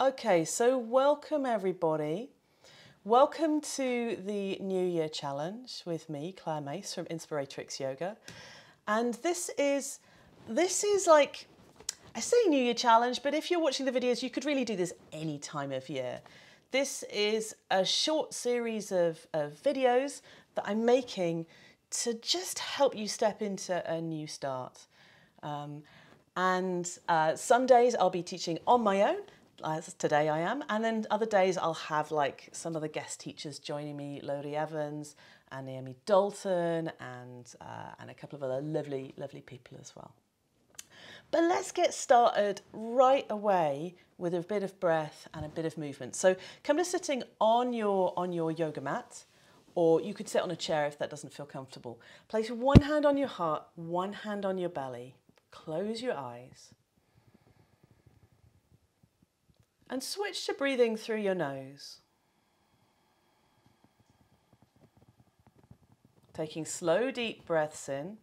Okay, so welcome everybody. Welcome to the New Year Challenge with me, Claire Mace from Inspiratrix Yoga. And this is like, I say New Year Challenge, but if you're watching the videos, you could really do this any time of year. This is a short series of videos that I'm making to just help you step into a new start. Some days I'll be teaching on my own, as today I am, and then other days I'll have like some of the guest teachers joining me, Lodi Evans and Naomi Dalton, and a couple of other lovely people as well. But let's get started right away with a bit of breath and a bit of movement. So come to sitting on your yoga mat, or you could sit on a chair if that doesn't feel comfortable. Place one hand on your heart, one hand on your belly. Close your eyes. And switch to breathing through your nose. Taking slow, deep breaths in.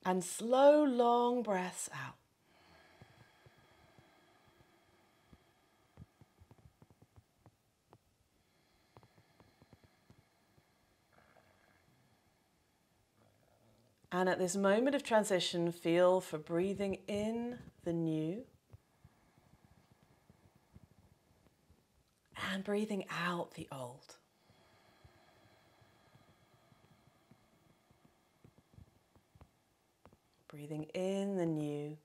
And slow, long breaths out. And at this moment of transition, feel for breathing in the new and breathing out the old. Breathing in the new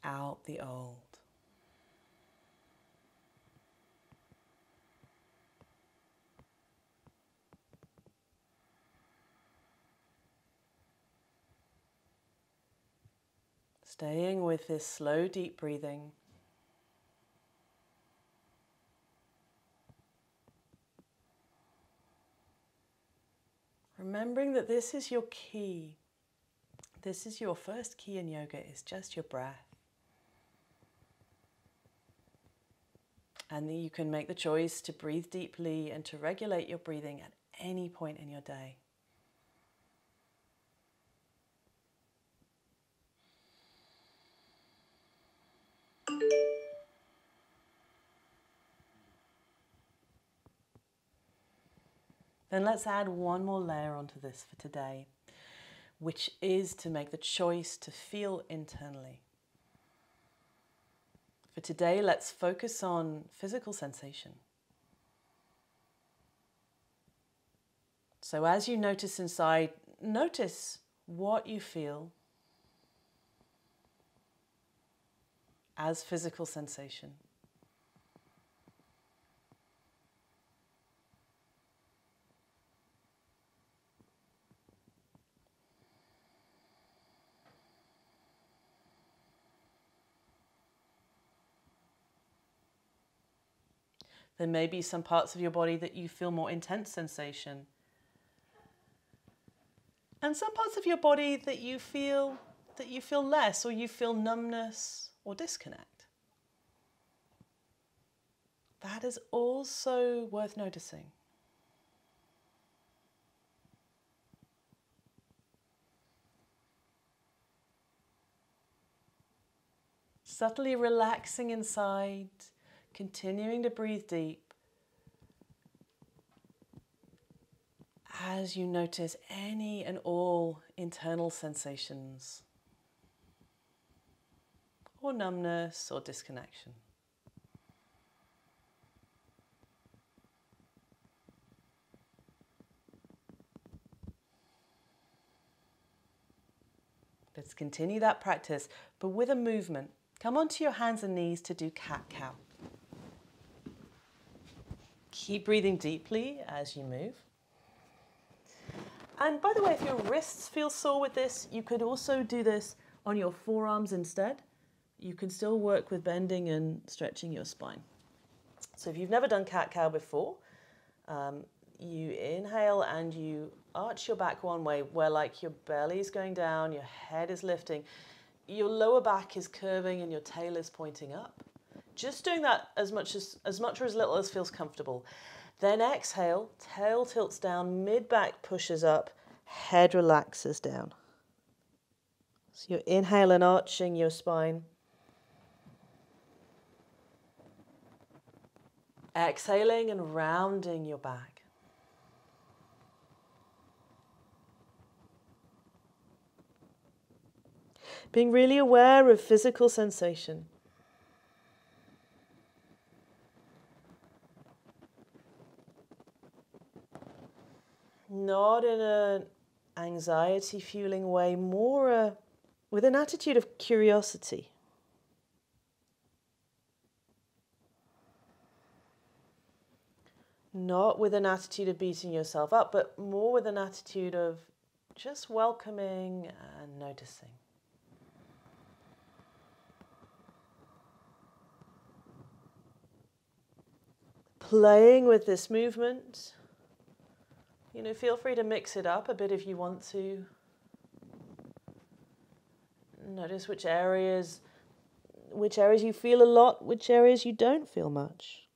out the old. Staying with this slow, deep breathing. Remembering that this is your key. This is your first key in yoga, is just your breath. And then you can make the choice to breathe deeply and to regulate your breathing at any point in your day. Then let's add one more layer onto this for today, which is to make the choice to feel internally. For today, let's focus on physical sensation. So as you notice inside, notice what you feel as physical sensation. There may be some parts of your body that you feel more intense sensation. And some parts of your body that you feel less, or you feel numbness or disconnect. That is also worth noticing. Subtly relaxing inside, continuing to breathe deep as you notice any and all internal sensations or numbness or disconnection. Let's continue that practice, but with a movement. Come onto your hands and knees to do cat-cow. Keep breathing deeply as you move. And by the way, if your wrists feel sore with this, you could also do this on your forearms instead. You can still work with bending and stretching your spine. So if you've never done cat-cow before, you inhale and you arch your back one way, where like your belly is going down, your head is lifting, your lower back is curving and your tail is pointing up. Just doing that as much or as little as feels comfortable. Then exhale, tail tilts down, mid-back pushes up, head relaxes down. So you're inhaling, arching your spine. Exhaling and rounding your back. Being really aware of physical sensation. Not in an anxiety-fueling way, more with an attitude of curiosity. Not with an attitude of beating yourself up, but more with an attitude of just welcoming and noticing. Playing with this movement. Feel free to mix it up a bit if you want to. Notice which areas you feel a lot, which areas you don't feel much.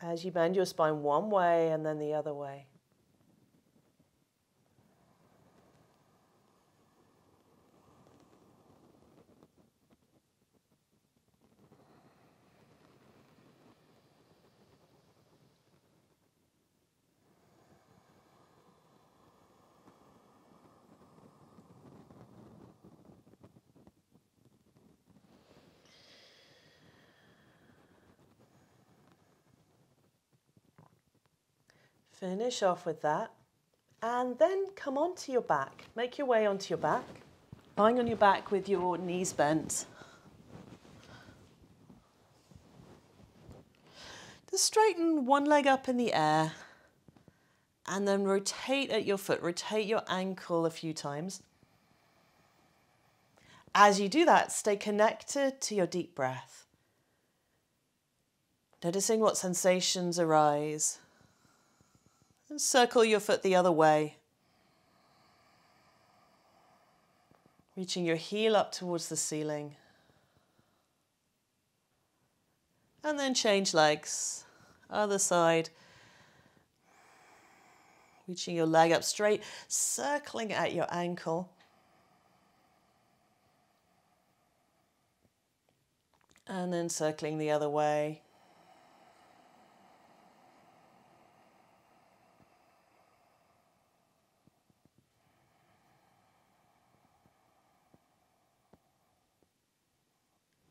As you bend your spine one way and then the other way. Finish off with that, and then come onto your back. Make your way onto your back, lying on your back with your knees bent. Just straighten one leg up in the air, and then rotate at your foot. Rotate your ankle a few times. As you do that, stay connected to your deep breath. Noticing what sensations arise. And circle your foot the other way. Reaching your heel up towards the ceiling. And then change legs. Other side. Reaching your leg up straight, circling at your ankle. And then circling the other way.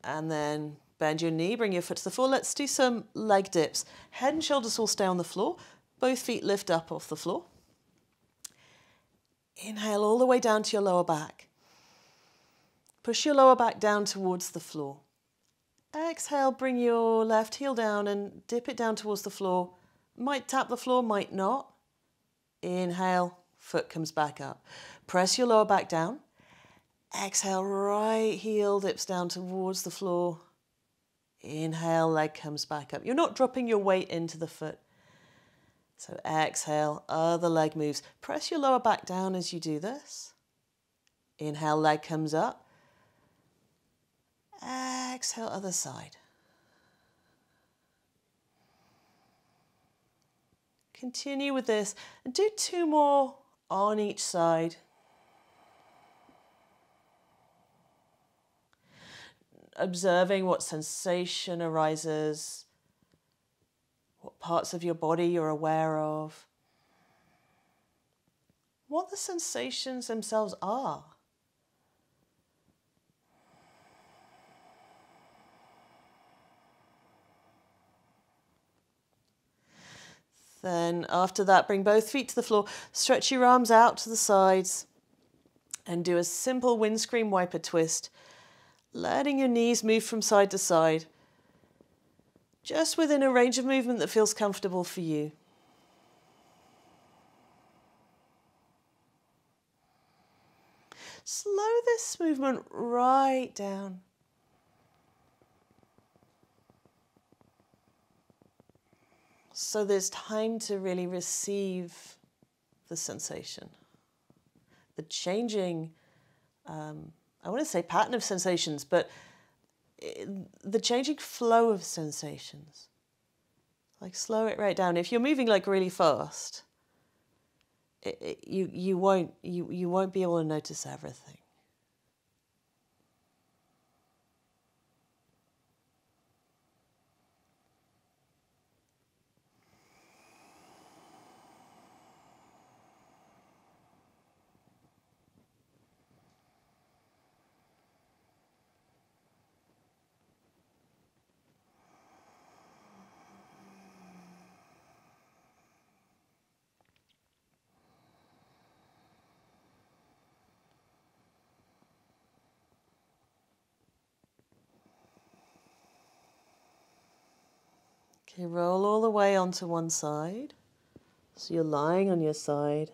And then bend your knee, bring your foot to the floor. Let's do some leg dips. Head and shoulders will stay on the floor. Both feet lift up off the floor. Inhale all the way down to your lower back. Push your lower back down towards the floor. Exhale, bring your left heel down and dip it down towards the floor. Might tap the floor, might not. Inhale, foot comes back up. Press your lower back down. Exhale, right heel dips down towards the floor. Inhale, leg comes back up. You're not dropping your weight into the foot. So exhale, other leg moves. Press your lower back down as you do this. Inhale, leg comes up. Exhale, other side. Continue with this and do 2 more on each side. Observing what sensation arises, what parts of your body you're aware of, what the sensations themselves are. Then after that, bring both feet to the floor, stretch your arms out to the sides and do a simple windscreen wiper twist, letting your knees move from side to side, just within a range of movement that feels comfortable for you. Slow this movement right down. So there's time to really receive the sensation, the changing, I want to say pattern of sensations, but the changing flow of sensations. Like slow it right down. If you're moving like really fast, you won't be able to notice everything. Okay, roll all the way onto one side. So you're lying on your side.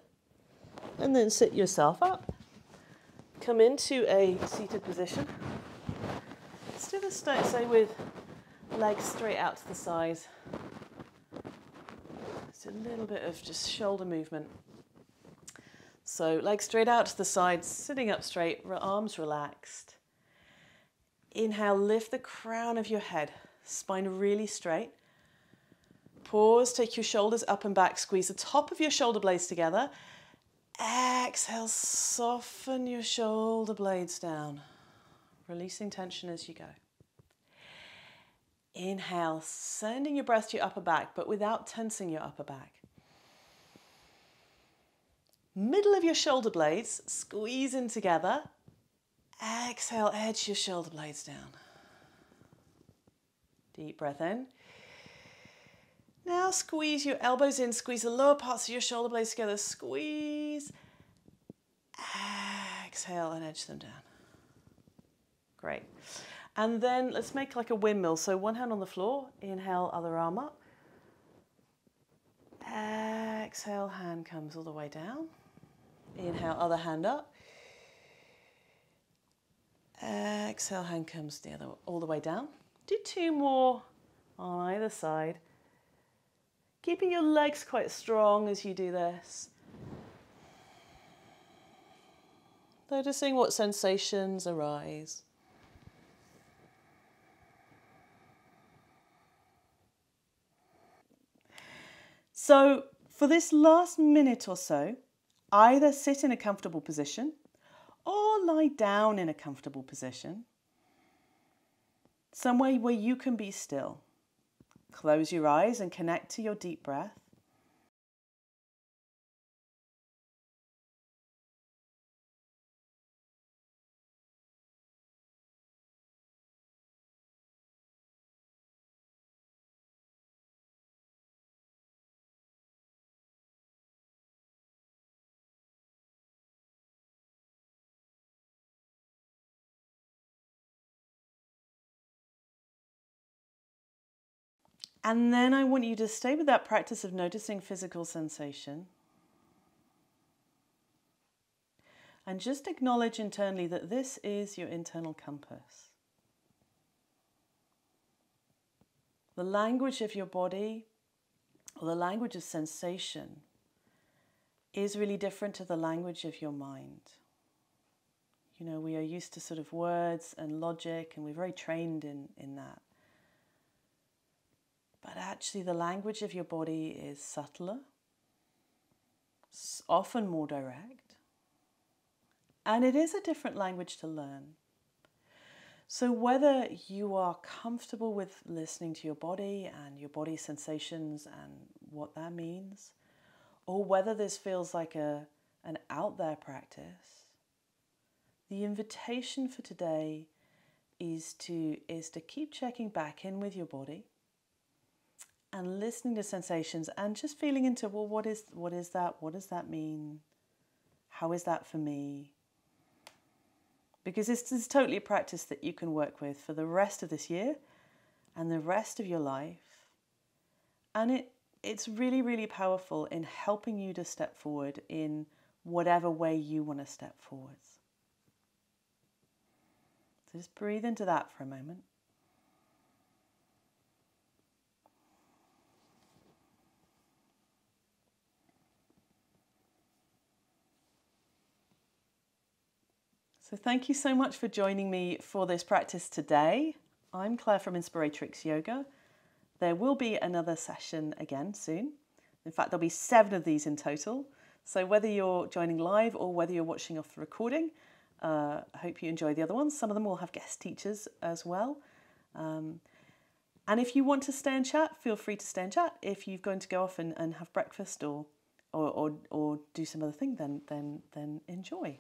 And then sit yourself up. Come into a seated position. Let's do this, say, with legs straight out to the sides. It's a little bit of just shoulder movement. So legs straight out to the sides, sitting up straight, arms relaxed. Inhale, lift the crown of your head, spine really straight. Pause, take your shoulders up and back, squeeze the top of your shoulder blades together. Exhale, soften your shoulder blades down, releasing tension as you go. Inhale, sending your breath to your upper back, but without tensing your upper back. Middle of your shoulder blades, squeeze in together. Exhale, edge your shoulder blades down. Deep breath in. Now squeeze your elbows in, squeeze the lower parts of your shoulder blades together, squeeze. Exhale and edge them down. Great. And then let's make like a windmill. So one hand on the floor, inhale, other arm up. Exhale, hand comes all the way down. Inhale, other hand up. Exhale, hand comes all the way down. Do 2 more on either side. Keeping your legs quite strong as you do this. Noticing what sensations arise. So for this last minute or so, either sit in a comfortable position or lie down in a comfortable position. Somewhere where you can be still. Close your eyes and connect to your deep breath. And then I want you to stay with that practice of noticing physical sensation. And just acknowledge internally that this is your internal compass. The language of your body, or the language of sensation, is really different to the language of your mind. You know, we are used to sort of words and logic, and we're very trained in that. But actually the language of your body is subtler, often more direct, and it is a different language to learn. So whether you are comfortable with listening to your body and your body sensations and what that means, or whether this feels like an out there practice, the invitation for today is to keep checking back in with your body and listening to sensations and just feeling into, well, what is that? What does that mean? How is that for me? Because this is totally a practice that you can work with for the rest of this year and the rest of your life. And it's really, really powerful in helping you to step forward in whatever way you want to step forwards. So just breathe into that for a moment. So thank you so much for joining me for this practice today. I'm Claire from Inspiratrix Yoga, There will be another session again soon. In fact, there'll be 7 of these in total. So whether you're joining live or whether you're watching off the recording, I hope you enjoy the other ones. Some of them will have guest teachers as well. And if you want to stay and chat, feel free to stay and chat. If you're going to go off and have breakfast or do some other thing, then enjoy.